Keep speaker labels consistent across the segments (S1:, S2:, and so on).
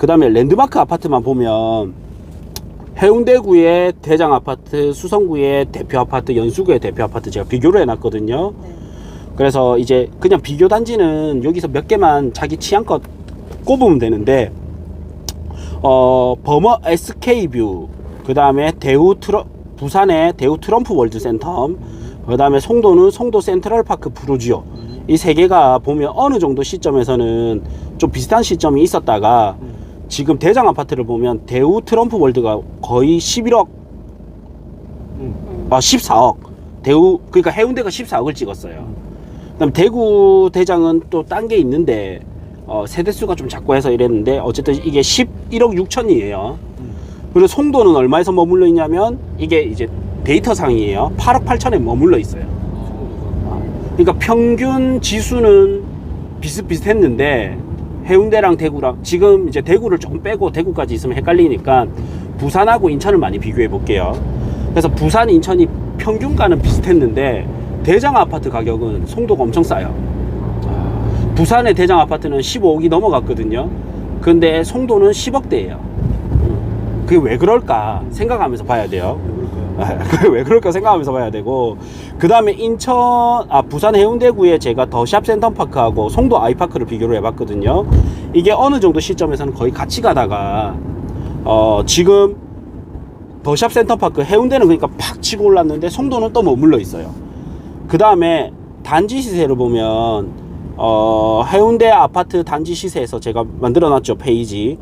S1: 그 다음에 랜드마크 아파트만 보면 해운대구의 대장 아파트, 수성구의 대표 아파트, 연수구의 대표 아파트 제가 비교를 해놨거든요.
S2: 네.
S1: 그래서 이제 그냥 비교 단지는 여기서 몇 개만 자기 취향껏 꼽으면 되는데, 버머 SK뷰, 그 다음에 부산의 대우 트럼프 월드센터, 그 다음에 송도는 송도 센트럴파크 프루지오. 이 세 개가 보면 어느 정도 시점에서는 좀 비슷한 시점이 있었다가 지금 대장 아파트를 보면 대우 트럼프 월드가 거의 11억, 14억. 그러니까 해운대가 14억을 찍었어요. 그다음 대구 대장은 또 딴 게 있는데 세대수가 좀 작고 해서 이랬는데 어쨌든 이게 11억 6천이에요. 그리고 송도는 얼마에서 머물러 있냐면 이게 이제 데이터상이에요. 8억 8천에 머물러 있어요. 그러니까 평균 지수는 비슷비슷했는데 해운대랑 대구랑, 지금 이제 대구를 조금 빼고 대구까지 있으면 헷갈리니까 부산하고 인천을 많이 비교해 볼게요. 그래서 부산, 인천이 평균가는 비슷했는데 대장 아파트 가격은 송도가 엄청 싸요. 부산의 대장 아파트는 15억이 넘어갔거든요. 근데 송도는 10억대예요. 그게 왜 그럴까 생각하면서 봐야 돼요. 그게 왜 그럴까 생각하면서 봐야 되고, 그 다음에 부산 해운대구에 제가 더샵 센터파크하고 송도 아이파크를 비교를 해봤거든요. 이게 어느 정도 시점에서는 거의 같이 가다가 지금 더샵 센터파크 해운대는 그러니까 팍 치고 올랐는데 송도는 또 머물러 있어요. 그 다음에 단지 시세를 보면 해운대 아파트 단지 시세에서 제가 만들어 놨죠, 페이지.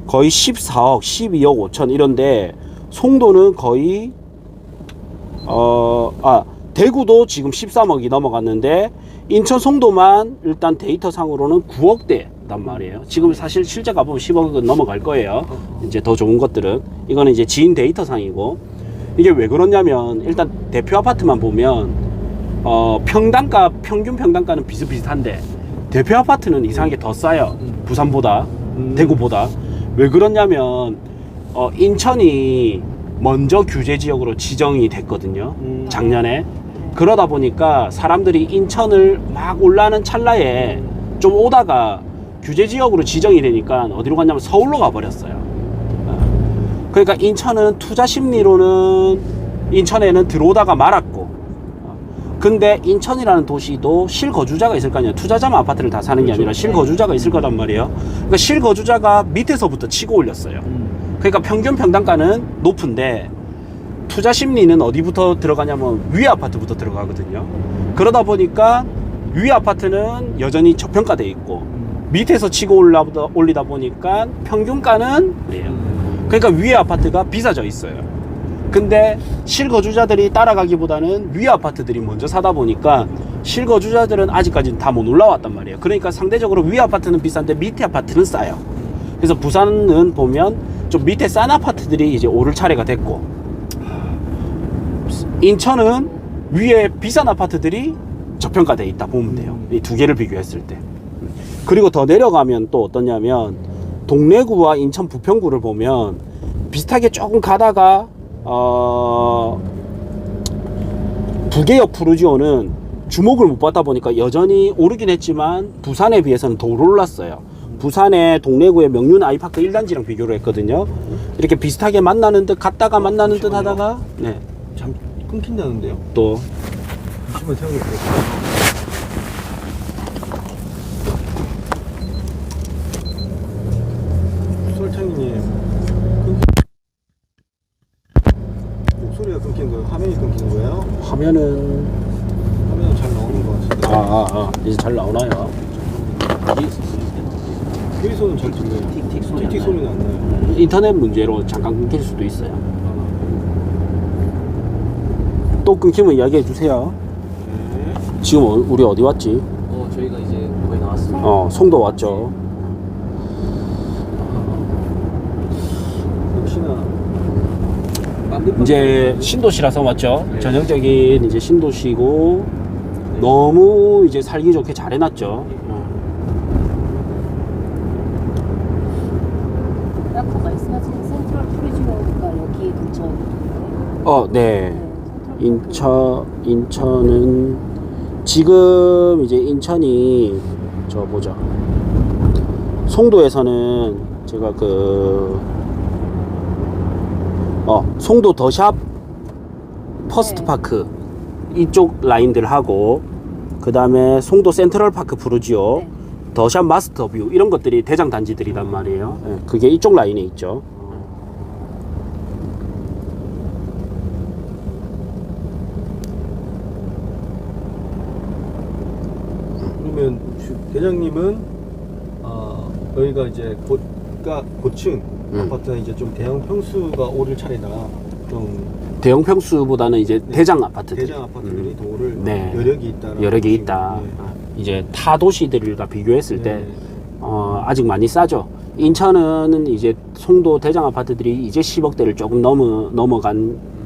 S1: 거의 14억 12억 5천 이런데 송도는 거의 대구도 지금 13억이 넘어갔는데 인천 송도만 일단 데이터상으로는 9억대단 말이에요. 지금 사실 실제 가보면 10억은 넘어갈 거예요. 이제 더 좋은 것들은. 이거는 이제 지인 데이터상이고, 이게 왜 그러냐면 일단 대표 아파트만 보면 평당가, 평균 평당가는 비슷비슷한데 대표 아파트는 이상하게 더 싸요. 부산보다, 대구보다. 왜 그러냐면 인천이 먼저 규제 지역으로 지정이 됐거든요, 작년에. 그러다 보니까 사람들이 인천을 막 올라가는 찰나에 좀 오다가 규제 지역으로 지정이 되니까 어디로 갔냐면 서울로 가버렸어요. 그러니까 인천은 투자 심리로는 인천에는 들어오다가 말았고, 근데 인천이라는 도시도 실거주자가 있을 거 아니에요. 투자자만 아파트를 다 사는 게 아니라 실거주자가 있을 거란 말이에요. 그러니까 실거주자가 밑에서부터 치고 올렸어요. 그러니까 평균 평당가는 높은데 투자 심리는 어디부터 들어가냐면 위에 아파트부터 들어가거든요. 그러다 보니까 위에 아파트는 여전히 저평가돼 있고 밑에서 치고 올리다 보니까 평균가는 그래요. 그러니까 위에 아파트가 비싸져 있어요. 근데 실거주자들이 따라가기보다는 위에 아파트들이 먼저 사다 보니까 실거주자들은 아직까지 다 못 올라왔단 말이에요. 그러니까 상대적으로 위에 아파트는 비싼데 밑에 아파트는 싸요. 그래서 부산은 보면 좀 밑에 싼 아파트들이 이제 오를 차례가 됐고, 인천은 위에 비싼 아파트들이 저평가돼 있다 보면 돼요. 이 두 개를 비교했을 때. 그리고 더 내려가면 또 어떠냐면 동래구와 인천 부평구를 보면 비슷하게 조금 가다가 부계역 푸르지오는 주목을 못 받다 보니까 여전히 오르긴 했지만 부산에 비해서는 더 올랐어요. 부산의 동래구의 명륜 아이파크 1단지랑 비교를 했거든요. 이렇게 비슷하게 만나는 듯 갔다가 만나는 듯 하다가 네.
S3: 잠 끊긴다는데요?
S1: 또
S3: 잠시만 생각해볼게요. 설창이님, 목소리가 끊긴 거예요? 화면이 끊긴 거예요?
S1: 화면은
S3: 잘 나오는 것 같은데.
S1: 이제 잘 나오나요?
S3: 소리는 잘 들려요. 틱틱 소리는 안 나요.
S1: 인터넷 문제로 잠깐 끊길 수도 있어요. 또 끊기면 이야기해 주세요.
S3: 네.
S1: 지금 우리 어디 왔지?
S4: 저희가 이제 거의 나왔습니다.
S1: 송도 왔죠.
S3: 역시나
S1: 이제 신도시라서 맞죠? 전형적인 이제 신도시고 너무 이제 살기 좋게 잘 해놨죠.
S2: 아까 말씀하신 센트럴 프리즈가 여기 근처에
S1: 네. 인천은 지금 이제 인천이 송도에서는 제가 송도 더샵 퍼스트파크 이쪽 라인들 하고, 그 다음에 송도 센트럴파크 푸르지오,
S2: 네.
S1: 더샵 마스터뷰 이런 것들이 대장 단지들이란 말이에요. 예, 그게 이쪽 라인에 있죠.
S3: 그러면 대장님은 여기가 이제 고층 아파트는 이제 좀 대형 평수가 오를 차례다. 좀
S1: 대형 평수보다는 이제
S3: 네.
S1: 대장 아파트들.
S3: 대장 아파트들이 더 오를
S1: 네.
S3: 여력이 있다.
S1: 여력이 있다. 이제 타 도시들과 비교했을 때 아직 많이 싸죠. 인천은 이제 송도 대장 아파트들이 이제 10억대를 조금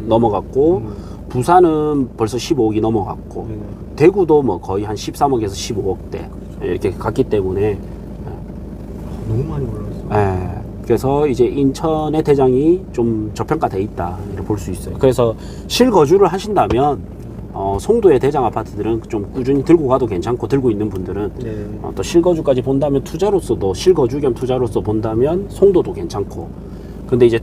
S1: 넘어갔고, 부산은 벌써 15억이 넘어갔고, 대구도 뭐 거의 한 13억에서 15억대 이렇게 갔기 때문에,
S3: 너무 많이 올랐어요.
S1: 예, 그래서 이제 인천의 대장이 좀 저평가돼 있다 이렇게 볼 수 있어요. 그래서 실거주를 하신다면 송도의 대장 아파트들은 좀 꾸준히 들고 가도 괜찮고, 들고 있는 분들은
S3: 네.
S1: 또 실거주까지 본다면 투자로서도, 실거주 겸 투자로서 본다면 송도도 괜찮고, 근데 이제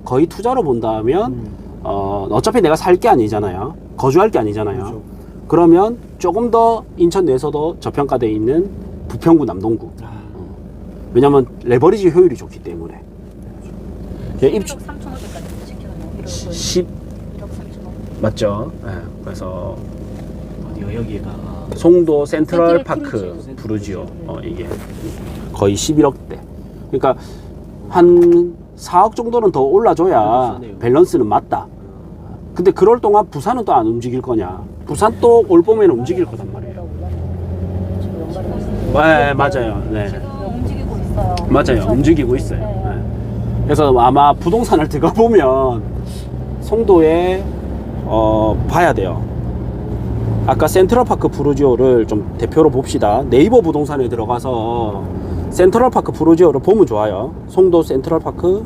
S1: 거의 투자로 본다면 어차피 내가 살 게 아니잖아요. 거주할 게 아니잖아요.
S3: 그렇죠.
S1: 그러면 조금 더 인천 내에서도 저평가돼 있는 부평구, 남동구. 왜냐면 레버리지 효율이 좋기 때문에.
S2: 1억 3천억까지 지켜요.
S1: 1억 3천억. 맞죠? 네. 그래서
S4: 어디요 여기가?
S1: 송도 센트럴
S2: 센트럴
S1: 파크
S2: 푸르지오.
S1: 푸르지오 이게 거의 11억대. 그러니까 한 4억 정도는 더 올라줘야 밸런스는 맞다. 근데 그럴 동안 부산은 또 안 움직일 거냐? 부산 또 올 봄에는 움직일 거단 말이에요.
S2: 지금 연말에
S1: 네, 맞아요. 네.
S2: 지금 움직이고 있어요.
S1: 맞아요. 움직이고 있어요.
S2: 네.
S1: 네. 그래서 아마 부동산을 들어가보면 송도에 봐야 돼요. 아까 센트럴파크 푸르지오를 좀 대표로 봅시다. 네이버 부동산에 들어가서 센트럴파크 푸르지오를 보면 좋아요. 송도 센트럴파크.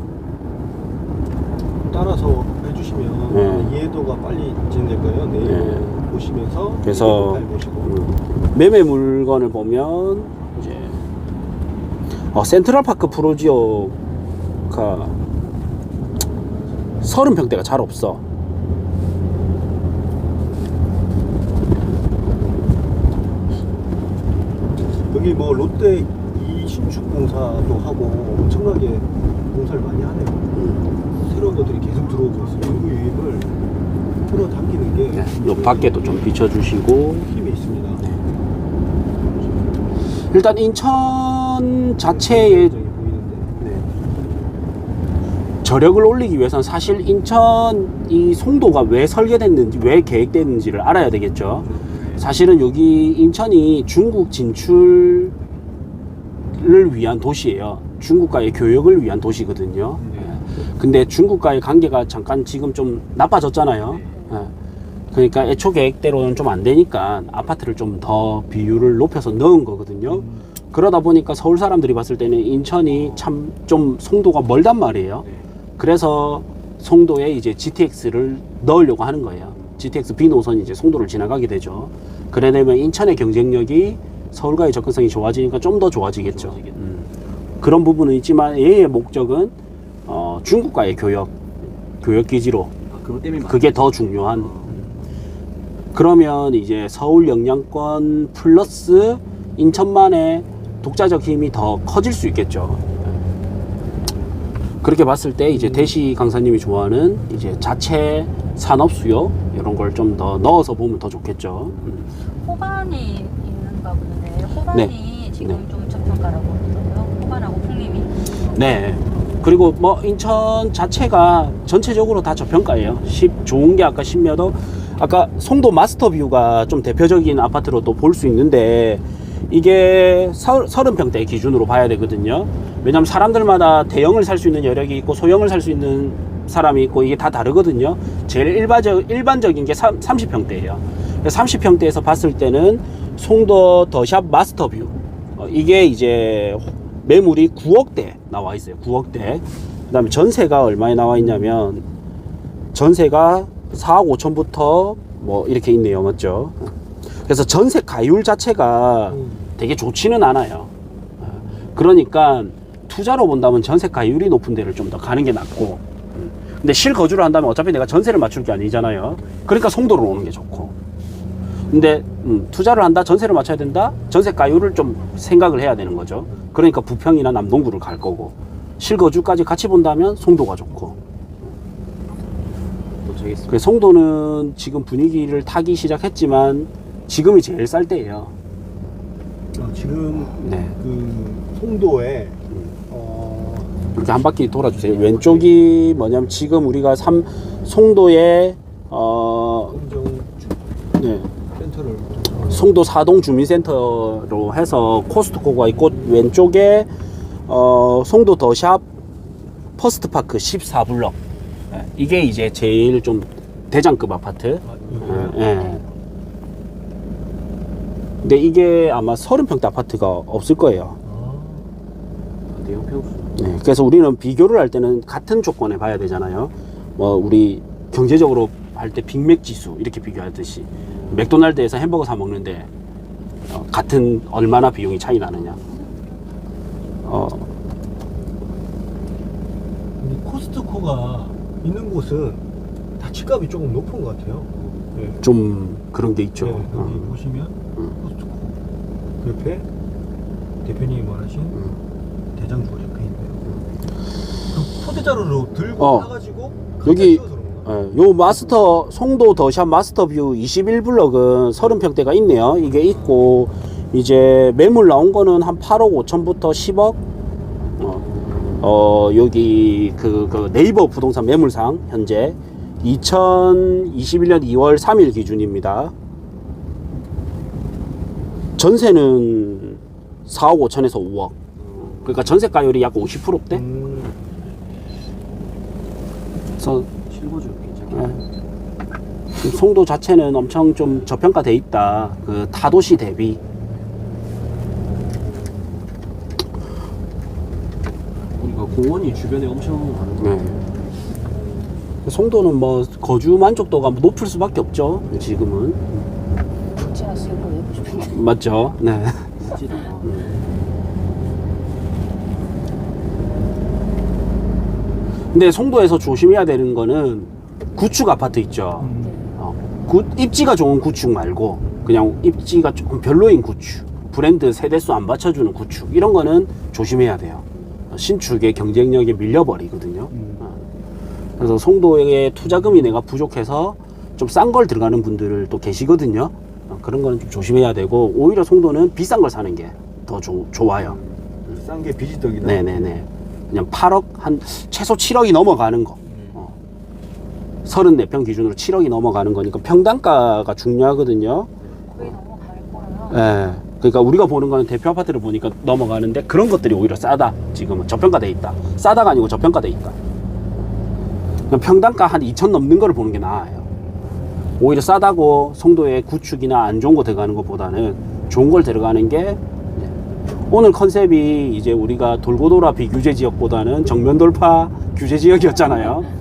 S3: 따라서 해주시면 이해도가 빨리 진행될 거예요. 내일 보시면서
S1: 그래서
S3: 보시고.
S1: 매매 물건을 보면 이제 센트럴파크 푸르지오가 30평대가 잘 없어.
S3: 여기 뭐 롯데 이신축 공사도 하고 엄청나게 공사를 많이 하네요. 새로운 것들이 계속 들어오고 있어요. 연구 유입을 끌어당기는 게
S1: 요 밖에도 좀 비춰주시고.
S3: 힘이 있습니다.
S1: 일단 인천 자체의
S3: 굉장히 보이는데.
S1: 저력을 올리기 위해서는 사실 인천 이 송도가 왜 설계됐는지, 왜 계획됐는지를 알아야 되겠죠. 사실은 여기 인천이 중국 진출을 위한 도시예요. 중국과의 교역을 위한 도시거든요. 근데 중국과의 관계가 잠깐 지금 좀 나빠졌잖아요. 그러니까 애초 계획대로는 좀 안 되니까 아파트를 좀 더 비율을 높여서 넣은 거거든요. 그러다 보니까 서울 사람들이 봤을 때는 인천이 참 좀 송도가 멀단 말이에요. 그래서 송도에 이제 GTX를 넣으려고 하는 거예요. GTX B 노선이 이제 송도를 지나가게 되죠. 그래 되면 인천의 경쟁력이 서울과의 접근성이 좋아지니까 좀 더 좋아지겠죠. 그런 부분은 있지만 얘의 목적은 중국과의 교역 기지로,
S4: 그것 때문에
S1: 그게 더 중요한. 그러면 이제 서울 영향권 플러스 인천만의 독자적 힘이 더 커질 수 있겠죠. 그렇게 봤을 때 이제 대시 강사님이 좋아하는 이제 자체 산업 수요 이런 걸 좀 더 넣어서 보면 더 좋겠죠.
S2: 호반이 있는가 보는데 호반이 지금 좀 저평가라고 하더라고요. 호반하고 풍림이.
S1: 네. 그리고 뭐 인천 자체가 전체적으로 다 저평가예요. 좋은 게 아까 10몇억, 아까 송도 마스터뷰가 좀 대표적인 아파트로 또 볼 수 있는데 이게 30평대 기준으로 봐야 되거든요. 왜냐면 사람들마다 대형을 살 수 있는 여력이 있고 소형을 살 수 있는 사람이 있고 이게 다 다르거든요. 제일 일반적인 게 30평대예요. 30평대에서 봤을 때는 송도 더샵 마스터뷰 이게 이제 매물이 9억대 나와 있어요. 9억대. 그 다음에 전세가 얼마에 나와 있냐면 전세가 4억 5천부터 뭐 이렇게 있네요. 맞죠? 그래서 전세 가율 자체가 되게 좋지는 않아요. 그러니까 투자로 본다면 전세가율이 높은 데를 좀 더 가는 게 낫고, 근데 실거주를 한다면 어차피 내가 전세를 맞출 게 아니잖아요. 그러니까 송도로 오는 게 좋고, 근데 투자를 한다, 전세를 맞춰야 된다, 전세가율을 좀 생각을 해야 되는 거죠. 그러니까 부평이나 남동구를 갈 거고, 실거주까지 같이 본다면 송도가 좋고.
S4: 도착했습니다.
S1: 그래서 송도는 지금 분위기를 타기 시작했지만 지금이 제일 쌀 때예요.
S3: 지금
S1: 네.
S3: 그 송도에
S1: 이렇게 한 바퀴 돌아주세요. 왼쪽이 뭐냐면 지금 우리가 송도에
S3: 행정
S1: 네,
S3: 센터를
S1: 송도 사동 주민센터로 해서 코스트코가 있고, 왼쪽에 송도 더샵 퍼스트파크 14블럭. 이게 이제 제일 좀 대장급 아파트. 예. 근데 이게 아마 30평대 아파트가 없을 거예요.
S4: 대형 평수.
S1: 네, 그래서 우리는 비교를 할 때는 같은 조건에 봐야 되잖아요. 뭐 우리 경제적으로 할 때 빅맥 지수 이렇게 비교하듯이 맥도날드에서 햄버거 사 먹는데 같은 얼마나 비용이 차이 나느냐.
S3: 근데 코스트코가 있는 곳은 다 집값이 조금 높은 것 같아요. 네.
S1: 좀 그런 게 있죠.
S3: 네, 여기 보시면 코스트코 그 옆에 대표님이 말하신 대장주가 옆에 있네요. 그 포대자루로 들고 나가지고
S1: 여기 요 마스터 송도 더샵 마스터뷰 21블럭은 30평대가 있네요. 이게 있고, 이제 매물 나온 거는 한 8억 5천부터 10억. 여기 그 네이버 부동산 매물상 현재 2021년 2월 3일 기준입니다. 전세는 4억 5천에서 5억. 그러니까 전세가율이 약 50%대. 그래서
S4: 실거주 괜찮아요.
S1: 송도 자체는 엄청 좀 저평가돼 있다. 그 타도시 대비.
S4: 우리가 공원이 주변에 엄청 많은 거.
S1: 송도는 뭐 거주 만족도가 높을 수밖에 없죠. 지금은.
S2: 제가 쓰고 해보고 싶은데.
S1: 맞죠? 네.
S4: 진짜.
S1: 근데 송도에서 조심해야 되는 거는 구축 아파트 있죠. 입지가 좋은 구축 말고 그냥 입지가 조금 별로인 구축, 브랜드 세대수 안 받쳐주는 구축, 이런 거는 조심해야 돼요. 신축의 경쟁력에 밀려버리거든요. 그래서 송도에 투자금이 내가 부족해서 좀 싼 걸 들어가는 분들 또 계시거든요. 그런 거는 좀 조심해야 되고, 오히려 송도는 비싼 걸 사는 게 더 좋아요.
S3: 싼 게 비지떡이다.
S1: 네네네. 그냥 8억, 한 최소 7억이 넘어가는 거. 34평 기준으로 7억이 넘어가는 거니까 평당가가 중요하거든요.
S2: 거의 넘어갈 거라.
S1: 예. 그러니까 우리가 보는 거는 대표 아파트를 보니까 넘어가는데, 그런 것들이 오히려 싸다. 지금은 저평가돼 있다. 싸다가 아니고 저평가돼 있다. 그냥 평당가 한 2천 넘는 거를 보는 게 나아요. 오히려 싸다고 송도에 구축이나 안 좋은 거 들어가는 것보다는 좋은 걸 들어가는 게, 오늘 컨셉이 이제 우리가 돌고 돌아 비규제 지역보다는 정면 돌파 규제 지역이었잖아요.